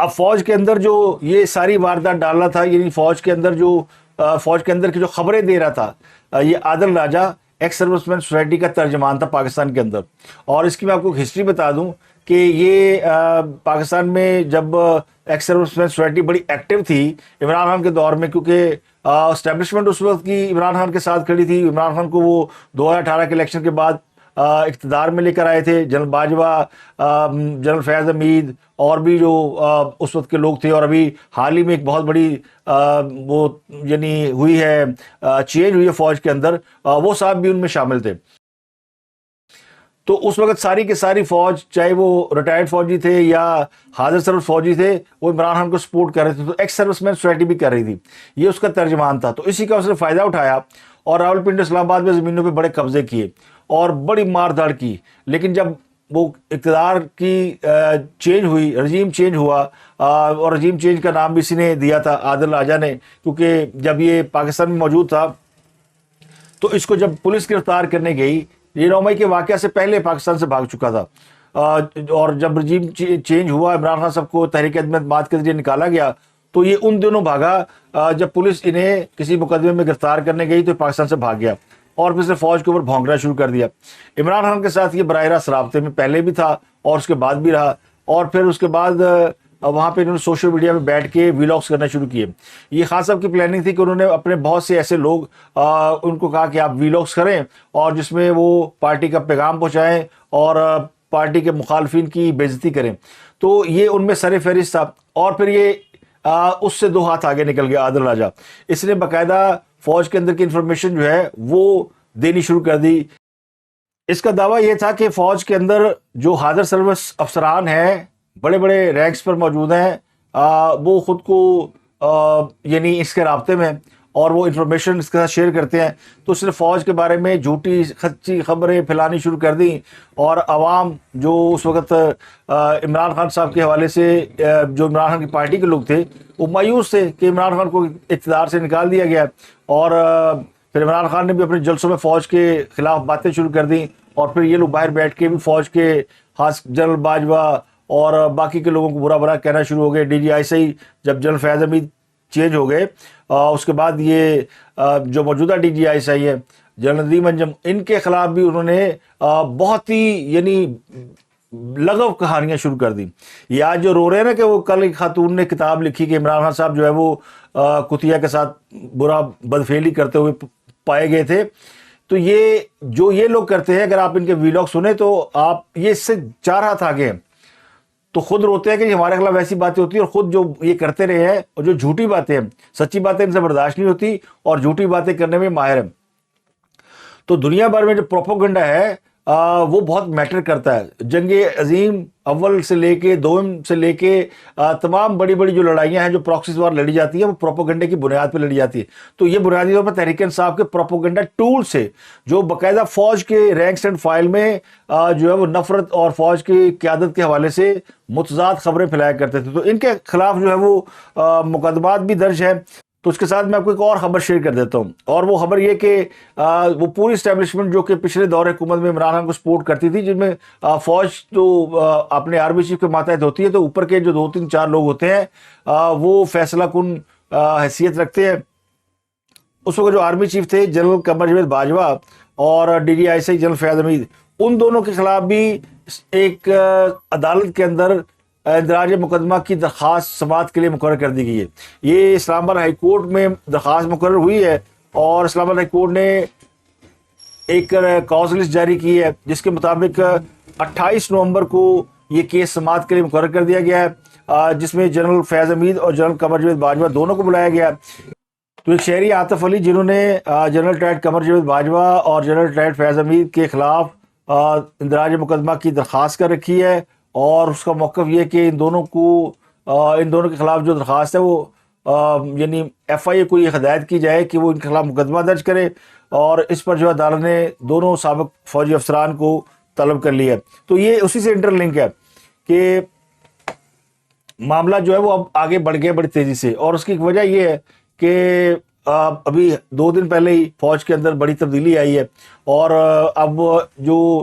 اب فوج کے اندر جو یہ ساری واردات ڈالنا تھا، یعنی فوج کے اندر کی جو خبریں دے رہا تھا، یہ عادل راجہ ایکس سروس مین سوسائٹی کا ترجمان تھا پاکستان کے اندر. اور اس کی میں آپ کو ہسٹری بتا دوں کہ یہ پاکستان میں جب ایکس سروس مین سوسائٹی بڑی ایکٹیو تھی عمران خان کے دور میں، کیونکہ اسٹیبلشمنٹ اس وقت کی عمران خان کے ساتھ کھڑی تھی. عمران خان کو وہ 2018 کے الیکشن کے بعد اقتدار میں لے کر آئے تھے. جنرل باجوہ، جنرل فیاض حمید اور بھی جو اس وقت کے لوگ تھے. اور ابھی حال ہی میں ایک بہت بڑی وہ یعنی ہوئی ہے، چینج ہوئی ہے فوج کے اندر، وہ صاحب بھی ان میں شامل تھے. تو اس وقت ساری کی ساری فوج، چاہے وہ ریٹائرڈ فوجی تھے یا حاضر سروس فوجی تھے، وہ عمران خان کو سپورٹ کر رہے تھے. تو ایکس سروس مین سوسائٹی بھی کر رہی تھی. یہ اس کا ترجمان تھا. تو اسی کا اس نے فائدہ اٹھایا اور راولپنڈی اسلام آباد میں زمینوں پہ بڑے قبضے کیے اور بڑی مار دھاڑ کی. لیکن جب وہ اقتدار کی چینج ہوئی، رجیم چینج ہوا، اور رجیم چینج کا نام بھی اسی نے دیا تھا، عادل راجہ نے، کیونکہ جب یہ پاکستان میں موجود تھا تو اس کو جب پولیس گرفتار کرنے گئی، یہ 9 مئی کے واقعہ سے پہلے پاکستان سے بھاگ چکا تھا. اور جب رجیم چینج ہوا، عمران خان صاحب کو تحریک عدم اعتماد کے ذریعے نکالا گیا، تو یہ ان دنوں بھاگا جب پولیس انہیں کسی مقدمے میں گرفتار کرنے گئی تو پاکستان سے بھاگ گیا اور پھر سے فوج کے اوپر بھونکنا شروع کر دیا. عمران خان کے ساتھ یہ براہ راست رابطے میں پہلے بھی تھا اور اس کے بعد بھی رہا. اور پھر اس کے بعد وہاں پہ انہوں نے سوشل میڈیا میں بیٹھ کے ویلاگس کرنا شروع کیے. یہ خان صاحب کی پلاننگ تھی کہ انہوں نے اپنے بہت سے ایسے لوگ ان کو کہا کہ آپ ویلاگس کریں اور جس میں وہ پارٹی کا پیغام پہنچائیں اور پارٹی کے مخالفین کی بے عزتی کریں. تو یہ ان میں سر فہرست تھا. اور پھر یہ اس سے 2 ہاتھ آگے نکل گیا عادل راجہ. اس نے باقاعدہ فوج کے اندر کی انفارمیشن جو ہے وہ دینی شروع کر دی. اس کا دعویٰ یہ تھا کہ فوج کے اندر جو حاضر سروس افسران ہیں، بڑے بڑے رینکس پر موجود ہیں، وہ خود کو یعنی اس کے رابطے میں اور وہ انفارمیشن اس کے ساتھ شیئر کرتے ہیں. تو اس نے فوج کے بارے میں جھوٹی سچی خبریں پھیلانی شروع کر دیں اور عوام جو اس وقت عمران خان صاحب کے حوالے سے جو عمران خان کی پارٹی کے لوگ تھے وہ مایوس تھے کہ عمران خان کو اقتدار سے نکال دیا گیا. اور پھر عمران خان نے بھی اپنے جلسوں میں فوج کے خلاف باتیں شروع کر دیں اور پھر یہ لوگ باہر بیٹھ کے بھی فوج کے خاص جنرل باجوہ اور باقی کے لوگوں کو برا برا کہنا شروع ہو گئے. ڈی جی آئی سے جب جنرل فیاض حمید چینج ہو گئے، اس کے بعد یہ جو موجودہ ڈی جی آئی ہے جنرل ندیم انجم، ان کے خلاف بھی انہوں نے بہت ہی یعنی لغو کہانیاں شروع کر دی. یہ آج جو رو رہے ہیں نا کہ وہ کل ایک خاتون نے کتاب لکھی کہ عمران خان صاحب جو ہے وہ کتیا کے ساتھ برا بدفعلی کرتے ہوئے پائے گئے تھے. تو یہ جو یہ لوگ کرتے ہیں، اگر آپ ان کے ویلاگ سنیں تو آپ یہ اس سے 4 ہاتھ آگے ہیں. تو خود روتے ہیں کہ ہمارے خلاف ایسی باتیں ہوتی ہیں اور خود جو یہ کرتے رہے ہیں اور جو جھوٹی باتیں ہیں، سچی باتیں ان سے برداشت نہیں ہوتی اور جھوٹی باتیں کرنے میں ماہر ہیں. تو دنیا بھر میں جو پروپوگنڈا ہے وہ بہت میٹر کرتا ہے. جنگ عظیم اول سے لے کے دوم سے لے کے تمام بڑی بڑی جو لڑائیاں ہیں، جو پراکسیز وار لڑی جاتی ہیں، وہ پروپوگنڈے کی بنیاد پہ لڑی جاتی ہے. تو یہ بنیادی طور پر تحریک انصاف کے پروپوگنڈا ٹول سے جو باقاعدہ فوج کے رینکس اینڈ فائل میں جو ہے وہ نفرت اور فوج کی قیادت کے حوالے سے متضاد خبریں پھیلایا کرتے تھے. تو ان کے خلاف جو ہے وہ مقدمات بھی درج ہیں. تو اس کے ساتھ میں آپ کو ایک اور خبر شیئر کر دیتا ہوں، اور وہ خبر یہ کہ وہ پوری اسٹیبلشمنٹ جو کہ پچھلے دور حکومت میں عمران خان کو سپورٹ کرتی تھی، جن میں فوج تو اپنے آرمی چیف کے ماتحت ہوتی ہے، تو اوپر کے جو 2-3-4 لوگ ہوتے ہیں وہ فیصلہ کن حیثیت رکھتے ہیں. اس وقت جو آرمی چیف تھے جنرل قمر جاوید باجوہ اور ڈی جی آئی سی جنرل فیاض حمید، ان دونوں کے خلاف بھی ایک عدالت کے اندر اندراج مقدمہ کی درخواست سماعت کے لیے مقرر کر دی گئی ہے. یہ اسلام آباد ہائی کورٹ میں درخواست مقرر ہوئی ہے اور اسلام آباد ہائی کورٹ نے ایک کاز لسٹ جاری کی ہے جس کے مطابق 28 نومبر کو یہ کیس سماعت کے لیے مقرر کر دیا گیا ہے، جس میں جنرل فیاض حمید اور جنرل قمر جاوید باجوہ دونوں کو بلایا گیا. تو ایک شہری عاطف علی جنہوں نے جنرل ٹائٹ قمر جاوید باجوہ اور جنرل ٹائٹ فیاض حمید کے خلاف اندراج مقدمہ کی درخواست کر رکھی ہے، اور اس کا موقف یہ کہ ان دونوں کے خلاف جو درخواست ہے وہ یعنی ایف آئی اے کو یہ ہدایت کی جائے کہ وہ ان کے خلاف مقدمہ درج کرے. اور اس پر جو عدالت نے دونوں سابق فوجی افسران کو طلب کر لیا ہے. تو یہ اسی سے انٹر لنک ہے کہ معاملہ جو ہے وہ اب آگے بڑھ گیا بڑی تیزی سے. اور اس کی ایک وجہ یہ ہے کہ ابھی 2 دن پہلے ہی فوج کے اندر بڑی تبدیلی آئی ہے، اور اب جو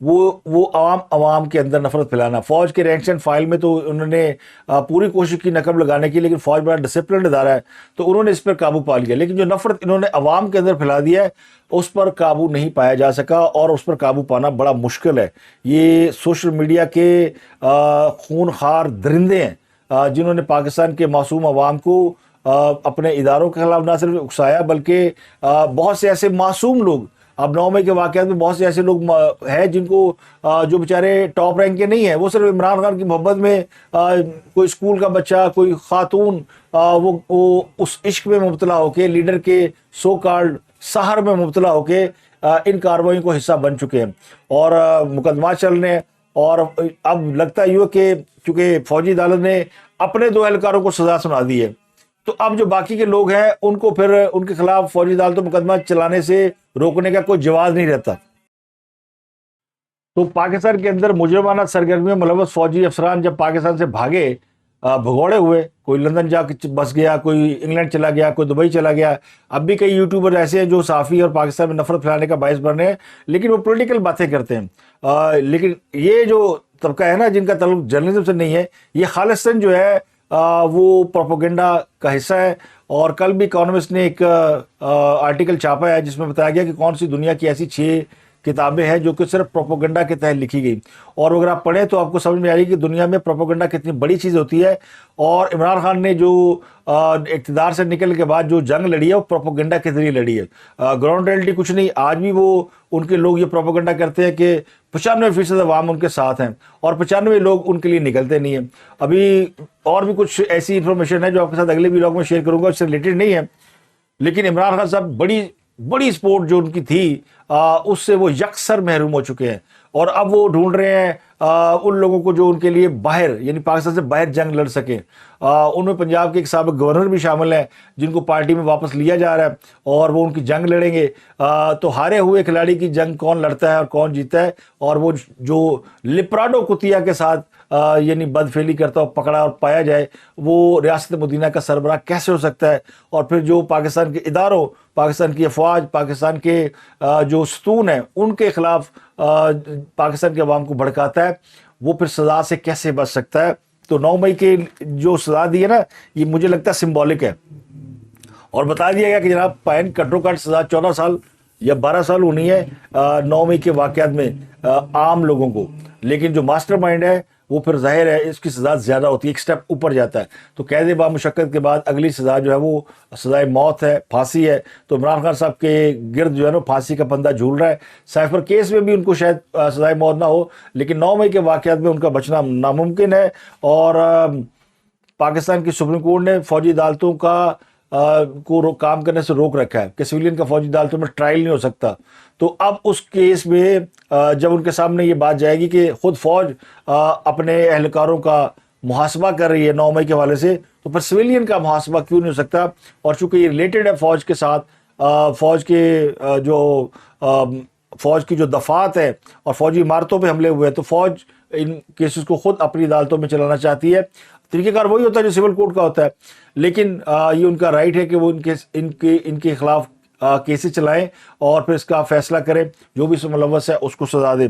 وہ عوام کے اندر نفرت پھیلانا. فوج کے رینکس اینڈ فائل میں تو انہوں نے پوری کوشش کی نقب لگانے کی, لیکن فوج بڑا ڈسپلنڈ ادارہ ہے تو انہوں نے اس پر قابو پا لیا. لیکن جو نفرت انہوں نے عوام کے اندر پھیلا دیا ہے اس پر قابو نہیں پایا جا سکا, اور اس پر قابو پانا بڑا مشکل ہے. یہ سوشل میڈیا کے خون خوار درندے ہیں جنہوں نے پاکستان کے معصوم عوام کو اپنے اداروں کے خلاف نہ صرف اکسایا بلکہ بہت سے ایسے معصوم لوگ, اب 9 مئی کے واقعات میں بہت سے ایسے لوگ ہیں جن کو جو بیچارے ٹاپ رینک کے نہیں ہیں, وہ صرف عمران خان کی محبت میں کوئی اسکول کا بچہ, کوئی خاتون, وہ اس عشق میں مبتلا ہو کے لیڈر کے سو کالڈ سحر میں مبتلا ہو کے ان کارروائیوں کو حصہ بن چکے ہیں اور مقدمات چل رہے ہیں. اور اب لگتا ہے کہ چونکہ فوجی عدالت نے اپنے 2 اہلکاروں کو سزا سنا دی ہے تو اب جو باقی کے لوگ ہیں ان کو پھر ان کے خلاف فوجی عدالتوں مقدمہ چلانے سے روکنے کا کوئی جواز نہیں رہتا. تو پاکستان کے اندر مجرمانہ سرگرمیوں میں ملوث فوجی افسران جب پاکستان سے بھاگے بھگوڑے ہوئے, کوئی لندن جا کے بس گیا, کوئی انگلینڈ چلا گیا, کوئی دبئی چلا گیا. اب بھی کئی یوٹیوبر ایسے ہیں جو صحافی اور پاکستان میں نفرت پھیلانے کا باعث بن رہے ہیں, لیکن وہ پولیٹیکل باتیں کرتے ہیں. لیکن یہ جو طبقہ ہے نا جن کا تعلق جرنلزم سے نہیں ہے, یہ خالصاً جو ہے وہ پروپیگنڈا کا حصہ ہے. اور کل بھی اکانومسٹ نے ایک آرٹیکل چھاپا ہے جس میں بتایا گیا کہ کون سی دنیا کی ایسی 6 کتابیں ہیں جو کہ صرف پروپیگنڈا کے تحت لکھی گئی, اور اگر آپ پڑھیں تو آپ کو سمجھ میں آئے گی کہ دنیا میں پروپیگنڈا کتنی بڑی چیز ہوتی ہے. اور عمران خان نے جو اقتدار سے نکلنے کے بعد جو جنگ لڑی ہے وہ پروپیگنڈا کے ذریعے لڑی ہے, گراؤنڈ ریئلٹی کچھ نہیں. آج بھی وہ ان کے لوگ یہ پروپیگنڈا کرتے ہیں کہ 95% عوام ان کے ساتھ ہیں اور 95 لوگ ان کے لیے نکلتے نہیں ہیں. ابھی اور بھی کچھ ایسی انفارمیشن ہے جو آپ کے ساتھ اگلے ویلاگ میں شیئر کروں گا, اس سے ریلیٹڈ نہیں ہے, لیکن عمران خان صاحب بڑی سپورٹ جو ان کی تھی اس سے وہ یکسر محروم ہو چکے ہیں. اور اب وہ ڈھونڈ رہے ہیں ان لوگوں کو جو ان کے لیے باہر یعنی پاکستان سے باہر جنگ لڑ سکیں. ان میں پنجاب کے ایک سابق گورنر بھی شامل ہیں جن کو پارٹی میں واپس لیا جا رہا ہے اور وہ ان کی جنگ لڑیں گے. تو ہارے ہوئے کھلاڑی کی جنگ کون لڑتا ہے اور کون جیتا ہے, اور وہ جو لپراڈو کتیا کے ساتھ یعنی بدفعلی کرتا ہو پکڑا اور پایا جائے وہ ریاست مدینہ کا سربراہ کیسے ہو سکتا ہے. اور پھر جو پاکستان کے اداروں, پاکستان کی افواج, پاکستان کے جو ستون ہیں ان کے خلاف پاکستان کے عوام کو بھڑکاتا ہے, وہ پھر سزا سے کیسے بچ سکتا ہے. تو 9 مئی کے جو سزا دی ہے نا یہ مجھے لگتا ہے سمبولک ہے, اور بتا دیا گیا کہ جناب پائن کٹو کٹ سزا 14 سال یا 12 سال ہونی ہے 9 مئی کے واقعات میں عام لوگوں کو. لیکن جو ماسٹر مائنڈ ہے وہ پھر ظاہر ہے اس کی سزا زیادہ ہوتی ہے, ایک سٹیپ اوپر جاتا ہے. تو قید با مشقت کے بعد اگلی سزا جو ہے وہ سزائے موت ہے, پھانسی ہے. تو عمران خان صاحب کے گرد جو ہے نا پھانسی کا پندہ جھول رہا ہے. سائفر کیس میں بھی ان کو شاید سزائے موت نہ ہو, لیکن 9 مئی کے واقعات میں ان کا بچنا ناممکن ہے. اور پاکستان کی سپریم کورٹ نے فوجی عدالتوں کو کام کرنے سے روک رکھا ہے کہ سویلین کا فوجی عدالتوں میں ٹرائل نہیں ہو سکتا. تو اب اس کیس میں جب ان کے سامنے یہ بات جائے گی کہ خود فوج اپنے اہلکاروں کا محاسبہ کر رہی ہے 9 مئی کے حوالے سے, تو پھر سویلین کا محاسبہ کیوں نہیں ہو سکتا. اور چونکہ یہ ریلیٹڈ ہے فوج کے ساتھ, فوج کی جو دفعات ہے اور فوجی عمارتوں پہ حملے ہوئے, تو فوج ان کیسز کو خود اپنی عدالتوں میں چلانا چاہتی ہے. طریقہ کار وہی ہوتا ہے جو سول کوڈ کا ہوتا ہے, لیکن یہ ان کا رائٹ ہے کہ وہ ان کے خلاف کیسز چلائیں اور پھر اس کا فیصلہ کریں, جو بھی اس میں ملوث ہے اس کو سزا دے.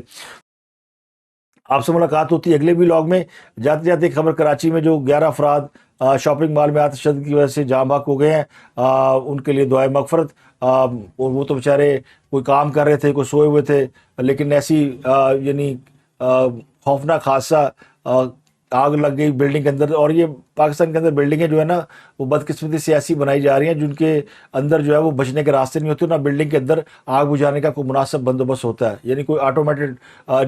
آپ سے ملاقات ہوتی ہے اگلے ویلاگ میں. جاتے جاتے ایک خبر, کراچی میں جو 11 افراد شاپنگ مال میں آتش تشدد کی وجہ سے جاں بحق ہو گئے ہیں, ان کے لیے دعائے مغفرت. اور وہ تو بیچارے کوئی کام کر رہے تھے, کوئی سوئے ہوئے تھے, لیکن ایسی یعنی خوفناک حادثہ, آگ لگ گئی بلڈنگ کے اندر. اور یہ پاکستان کے اندر بلڈنگیں جو ہے نا وہ بدقسمتی سے ایسی بنائی جا رہی ہیں جن کے اندر جو ہے وہ بچنے کے راستے نہیں ہوتے, نہ بلڈنگ کے اندر آگ بجھانے کا کوئی مناسب بندوبست ہوتا ہے, یعنی کوئی آٹومیٹڈ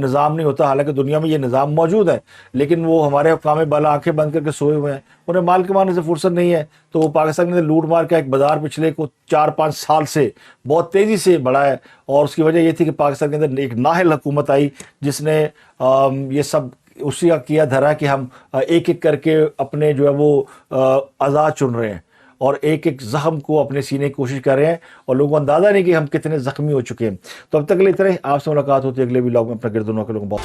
نظام نہیں ہوتا. حالانکہ دنیا میں یہ نظام موجود ہے, لیکن وہ ہمارے حکام بالا آنکھیں بند کر کے سوئے ہوئے ہیں, انہیں مال کمانے سے فرصت نہیں ہے. تو وہ پاکستان کے اندر لوٹ مار کا ایک بازار پچھلے کو 4-5 سال سے بہت تیزی سے بڑھا ہے, اور اس کی وجہ یہ تھی کہ پاکستان کے اندر ایک نااہل حکومت آئی جس نے یہ سب اسی کا کیا دھرا کہ ہم ایک ایک کر کے اپنے جو ہے وہ آزاد چن رہے ہیں اور ایک ایک زخم کو اپنے سینے کی کوشش کر رہے ہیں, اور لوگوں کو اندازہ نہیں کہ ہم کتنے زخمی ہو چکے ہیں. تو اب تک کے لیے اتنا ہی. آپ سے ملاقات ہوتی ہے اگلے ویلاگ میں. اپنا گرد و نواح کے لوگوں کو